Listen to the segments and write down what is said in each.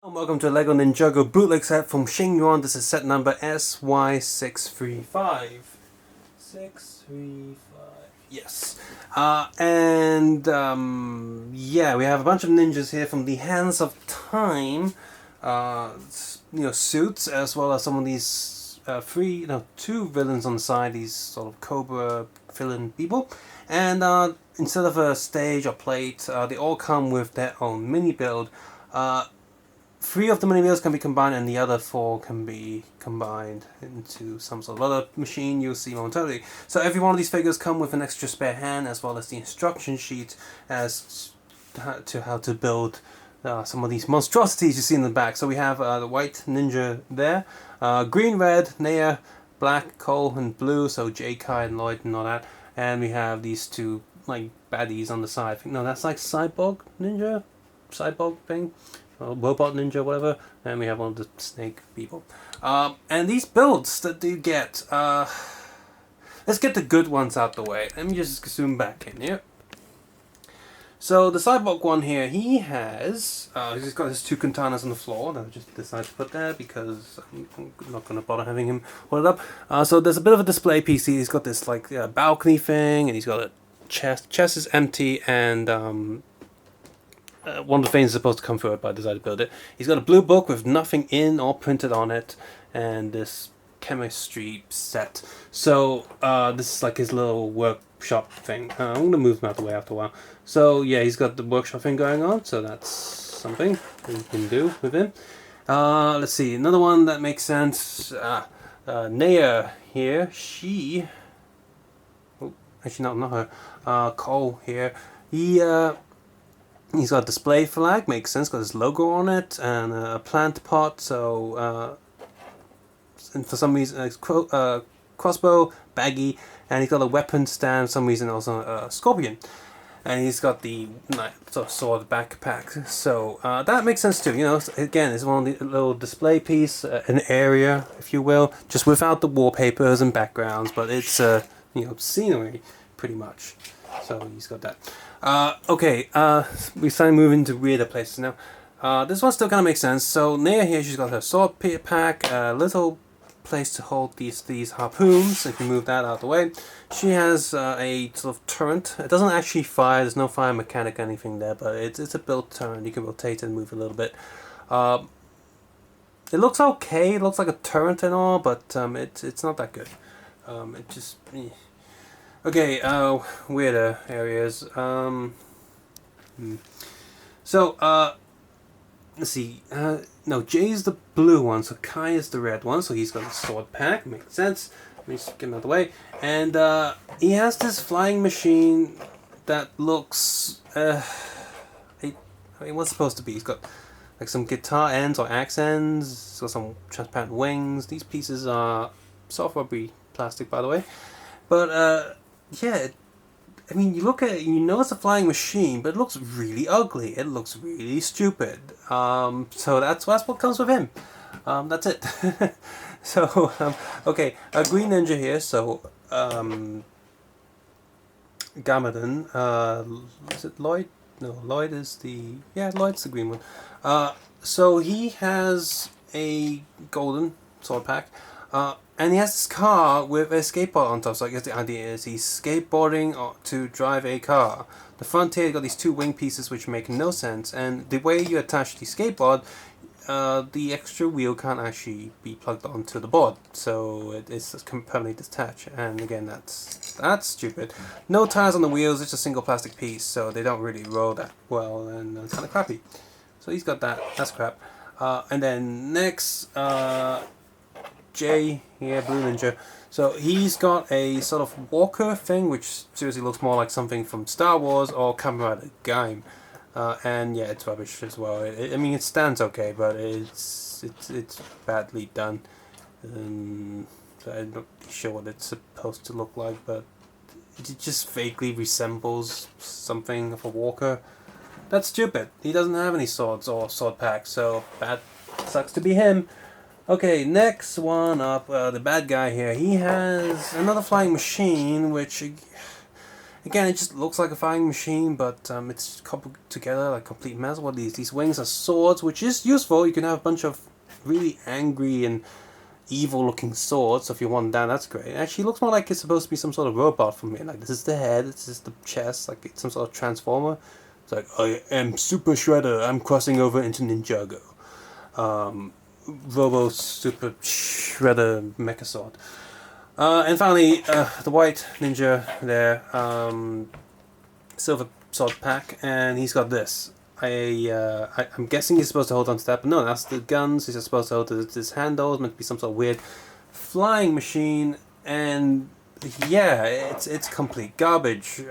Welcome to LEGO Ninjago Bootleg set from Sheng Yuan. This is set number SY635. 635. Yes. Yeah, we have a bunch of ninjas here from the Hands of Time. Suits, as well as some of these two villains on the side, these sort of Cobra villain people. And instead of a stage or plate, they all come with their own mini build. Three of the mini builds can be combined, and the other four can be combined into some sort of other machine you'll see momentarily. So every one of these figures come with an extra spare hand, as well as the instruction sheet as to how to build some of these monstrosities you see in the back. So we have the white ninja there, green, red, Naya, black, Cole, and blue, so J, Kai, and Lloyd and all that. And we have these two like baddies on the side. I think, no, that's like cyborg thing. Robot ninja, whatever, and we have one of the snake people. And these builds that you get, let's get the good ones out the way. Let me just zoom back in here. So the cyborg one here, he's got his two katanas on the floor that I just decided to put there because I'm not going to bother having him hold it up. So there's a bit of a display piece. He's got this like balcony thing, and he's got a chest. Chest is empty, and one of the things is supposed to come through it, but I decided to build it. He's got a blue book with nothing in or printed on it, and this chemistry set. So this is like his little workshop thing. I'm going to move him out of the way after a while. So yeah, he's got the workshop thing going on, so that's something we can do with him. Let's see, another one that makes sense. Naya here, she... Oh, actually not her. Cole here. He's got a display flag, makes sense, got his logo on it, and a plant pot, so, and for some reason, crossbow, baggy, and he's got a weapon stand, for some reason also a scorpion. And he's got the sort of sword backpack, so that makes sense too, again, it's one of the little display piece, an area, if you will, just without the wallpapers and backgrounds, but it's, scenery, pretty much. So he's got that. We started moving to weirder places now. This one still kind of makes sense. So Naya here, she's got her sword pack, a little place to hold these harpoons. If you move that out of the way, she has a sort of turret. It doesn't actually fire. There's no fire mechanic or anything there, but it's a built turret. You can rotate and move a little bit. It looks okay. It looks like a turret and all, but it's not that good. It just. Okay, weirder areas. Let's see. No, Jay's the blue one, so Kai is the red one, so he's got a sword pack. Makes sense. Let me just get him out of the way. And he has this flying machine that looks. What's it supposed to be? He's got like some guitar ends or axe ends. He's got some transparent wings. These pieces are soft rubbery plastic, by the way. But yeah, you look at it, it's a flying machine, but it looks really ugly. It looks really stupid. So that's what comes with him. That's it. So, okay, a green ninja here, so, Gamadon, is it Lloyd? No, Lloyd is Lloyd's the green one. So he has a golden sword pack, and he has this car with a skateboard on top, so I guess the idea is he's skateboarding to drive a car. The front here, you got these two wing pieces which make no sense, and the way you attach the skateboard, the extra wheel can't actually be plugged onto the board, so it's permanently detached, and again, that's stupid. No tires on the wheels, it's a single plastic piece, so they don't really roll that well, and it's kind of crappy. So he's got that, that's crap. And then next, Jay here, Blue Ninja. So he's got a sort of walker thing, which seriously looks more like something from Star Wars or Kamen Rider game. And yeah, it's rubbish as well. It stands okay, but it's badly done. So I'm not sure what it's supposed to look like, but it just vaguely resembles something of a walker. That's stupid. He doesn't have any swords or sword packs, so that sucks to be him. Okay, next one up, the bad guy here. He has another flying machine, which, Again, it just looks like a fighting machine, but it's coupled together like a complete mess. What these wings are swords, which is useful. You can have a bunch of really angry and evil looking swords, so if you want that, that's great. It actually looks more like it's supposed to be some sort of robot from here. Like, this is the head, this is the chest, like it's some sort of transformer. It's like, I am Super Shredder, I'm crossing over into Ninjago. Robo Super Shredder Mecha Sword. And finally, the white ninja there, silver sword pack, and he's got this. I'm guessing he's supposed to hold on to that, but no, that's the guns. He's supposed to hold this handle. It's meant to be some sort of weird flying machine, and yeah, it's complete garbage.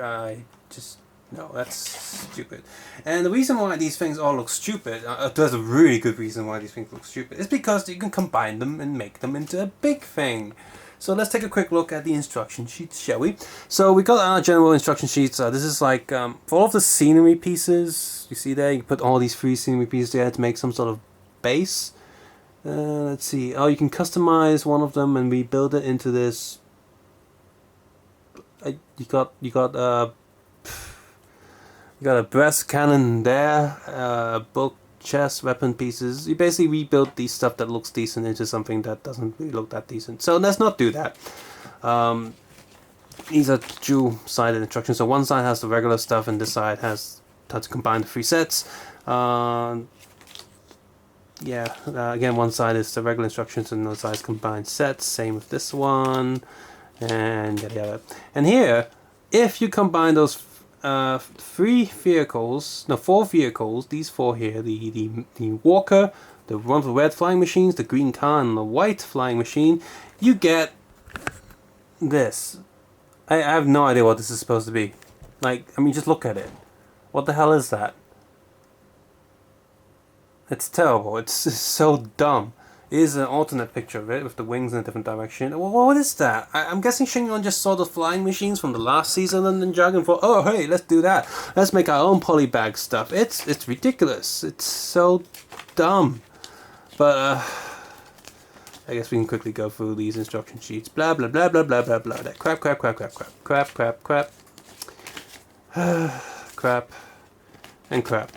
No, that's stupid. And the reason why these things all look stupid, there's a really good reason why these things look stupid, is because you can combine them and make them into a big thing. So let's take a quick look at the instruction sheets, shall we? So we got our general instruction sheets. This is like, for all of the scenery pieces, you see there, you can put all these free scenery pieces there to make some sort of base. Let's see, oh, you can customize one of them and rebuild it into this. You got a breast cannon there, book, chest, weapon pieces. You basically rebuild these stuff that looks decent into something that doesn't really look that decent. So let's not do that. These are dual-sided instructions. So one side has the regular stuff and this side has how to combine the three sets. Again, one side is the regular instructions and the other side is combined sets. Same with this one. And yada yada. And here, if you combine those four vehicles, these four here, the walker, the one with the red flying machines, the green car, and the white flying machine, you get this. I have no idea what this is supposed to be. Like, I mean, just look at it. What the hell is that? It's terrible. It's so dumb. Here's an alternate picture of it with the wings in a different direction. What is that? I'm guessing Sheng just saw the flying machines from the last season and Ninjago and thought, oh hey, let's do that. Let's make our own polybag stuff. It's ridiculous. It's so dumb. But I guess we can quickly go through these instruction sheets. Blah blah blah blah blah blah blah. That crap. Crap and crap.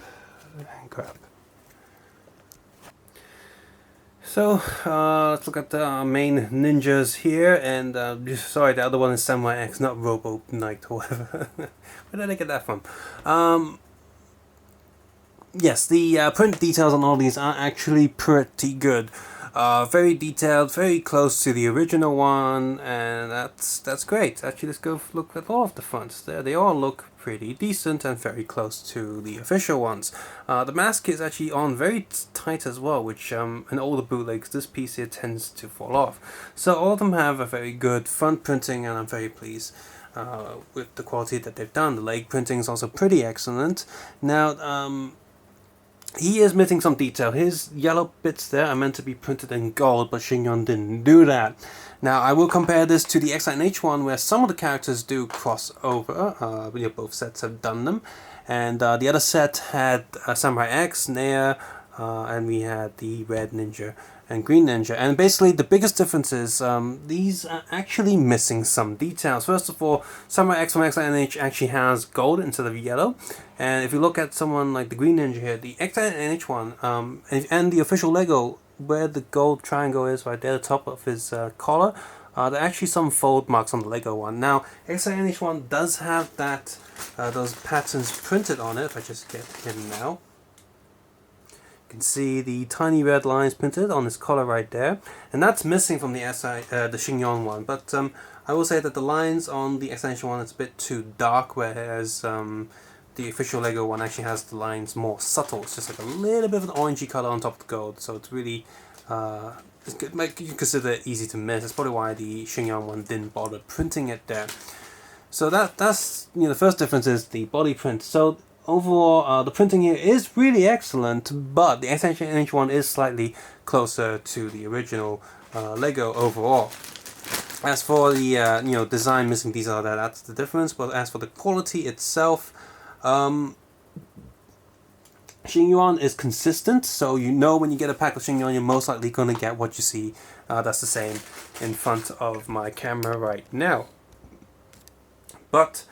So, let's look at the main ninjas here, and sorry, the other one is Samurai X, not Robo Knight or whatever. Where did I get that from? Yes, the print details on all these are actually pretty good. Very detailed, very close to the original one, and that's great. Actually, let's go look at all of the fronts there. They all look pretty decent and very close to the official ones. The mask is actually on very tight as well, which in all the bootlegs, this piece here tends to fall off. So all of them have a very good front printing, and I'm very pleased with the quality that they've done. The leg printing is also pretty excellent. Now, he is missing some detail. His yellow bits there are meant to be printed in gold, but Sheng didn't do that. Now, I will compare this to the X-H one, where some of the characters do cross over. Both sets have done them. And the other set had Samurai X, Nair, and we had the Red Ninja and Green Ninja. And basically, the biggest difference is these are actually missing some details. First of all, Samurai X from X-H actually has gold instead of yellow. And if you look at someone like the Green Ninja here, the X-H one, and the official Lego, where the gold triangle is right there at the top of his collar, there are actually some fold marks on the Lego one. Now, X-H one does have that those patterns printed on it. If I just get him now, you can see the tiny red lines printed on his collar right there, and that's missing from the the Sheng one. But I will say that the lines on the X-H one is a bit too dark, whereas the official Lego one actually has the lines more subtle. It's just like a little bit of an orangey color on top of the gold, so it's really you can consider it easy to miss. That's probably why the Sheng one didn't bother printing it there. So that's the first difference is the body print. So overall, the printing here is really excellent, but the X-H one is slightly closer to the original Lego overall. As for the design missing these are that's the difference. But as for the quality itself, Xingyuan is consistent, so when you get a pack of Xingyuan, you're most likely going to get what you see. That's the same in front of my camera right now. But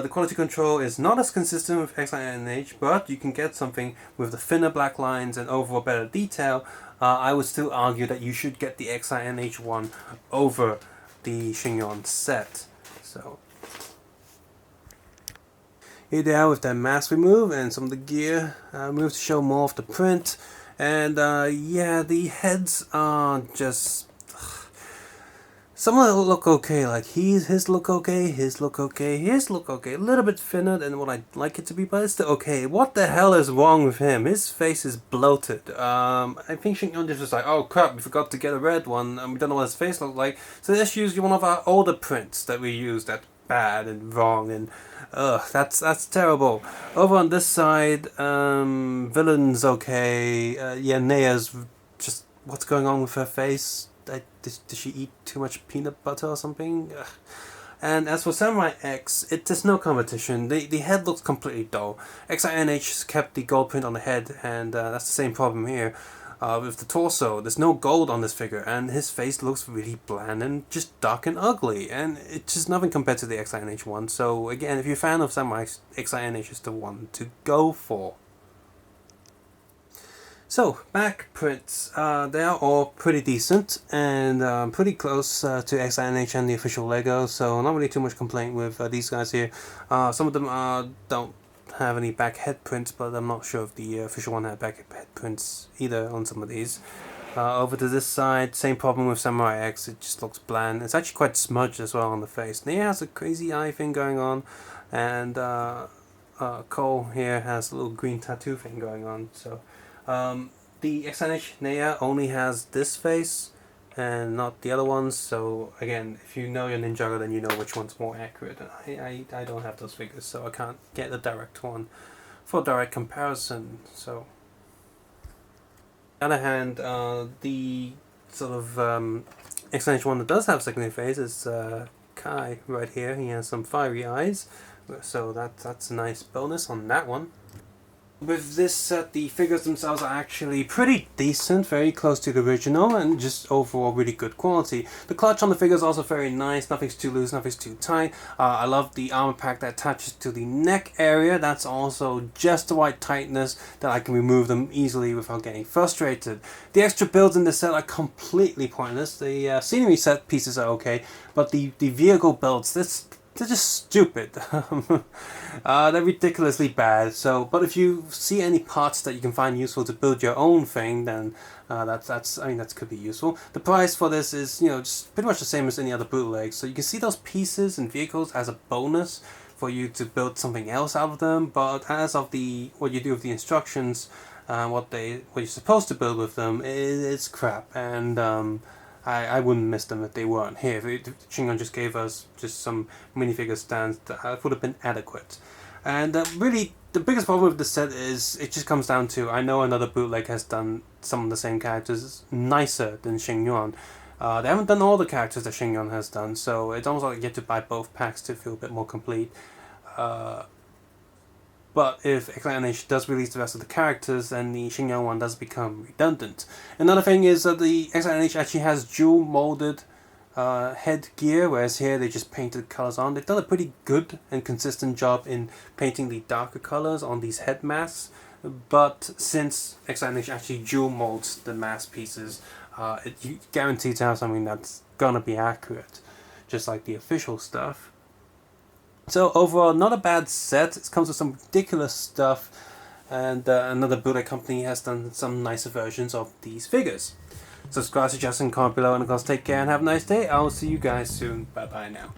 The quality control is not as consistent with XI&H, but you can get something with the thinner black lines and overall better detail. I would still argue that you should get the XI&H one over the Yuan set. So here they are with that mask removed and some of the gear removed to show more of the print. And yeah, the heads are just... Some of them look okay, like his look okay, his look okay, his look okay. A little bit thinner than what I'd like it to be, but it's still okay. What the hell is wrong with him? His face is bloated. I think Sheng just was like, oh crap, we forgot to get a red one, and we don't know what his face looks like. So let's use one of our older prints that we used that's bad and wrong, and that's terrible. Over on this side, Villain's okay. Yeah, Nea's just, what's going on with her face? Did she eat too much peanut butter or something? Ugh. And as for Samurai X, there's no competition. The head looks completely dull. XI&H kept the gold print on the head, and that's the same problem here. With the torso, there's no gold on this figure, and his face looks really bland and just dark and ugly, and it's just nothing compared to the XI&H one. So again, if you're a fan of Samurai, XI&H is the one to go for. So, back prints, they are all pretty decent and pretty close to XI&H and the official Lego, so not really too much complaint with these guys here. Some of them don't have any back head prints, but I'm not sure if the official one had back head prints either on some of these. Over to this side, same problem with Samurai X, it just looks bland. It's actually quite smudged as well on the face. Nia has a crazy eye thing going on, and Cole here has a little green tattoo thing going on, so... the XI&H Nea only has this face and not the other ones, so again, if you know your Ninjago, then you know which one's more accurate. And I don't have those figures, so I can't get the direct one for direct comparison. So on the other hand, the sort of XI&H one that does have secondary face is Kai right here. He has some fiery eyes, so that's a nice bonus on that one. With this set, the figures themselves are actually pretty decent, very close to the original, and just overall really good quality. The clutch on the figure is also very nice, nothing's too loose, nothing's too tight. I love the armor pack that attaches to the neck area. That's also just the right tightness that I can remove them easily without getting frustrated. The extra builds in this set are completely pointless. The scenery set pieces are okay, but the vehicle builds, they're just stupid. They're ridiculously bad. So, but if you see any parts that you can find useful to build your own thing, then that could be useful. The price for this is, just pretty much the same as any other bootleg. So you can see those pieces and vehicles as a bonus for you to build something else out of them. But as of what you do with the instructions, what you're supposed to build with them, it's crap. And I wouldn't miss them if they weren't here. If Sheng just gave us just some minifigure stands, that would have been adequate. And really, the biggest problem with the set is it just comes down to, I know another bootleg has done some of the same characters nicer than Sheng Yuan. They haven't done all the characters that Sheng Yuan has done, so it's almost like you have to buy both packs to feel a bit more complete. But if XI&H does release the rest of the characters, then the Sheng Yuan one does become redundant. Another thing is that the XI&H actually has dual molded headgear, whereas here they just painted colours on. They've done a pretty good and consistent job in painting the darker colours on these head masks, but since XI&H actually dual molds the mask pieces, you guaranteed to have something that's gonna be accurate, just like the official stuff. So overall, not a bad set. It comes with some ridiculous stuff, and another bootleg company has done some nicer versions of these figures. Subscribe, suggest, and comment below, and of course take care and have a nice day. I'll see you guys soon. Bye bye now.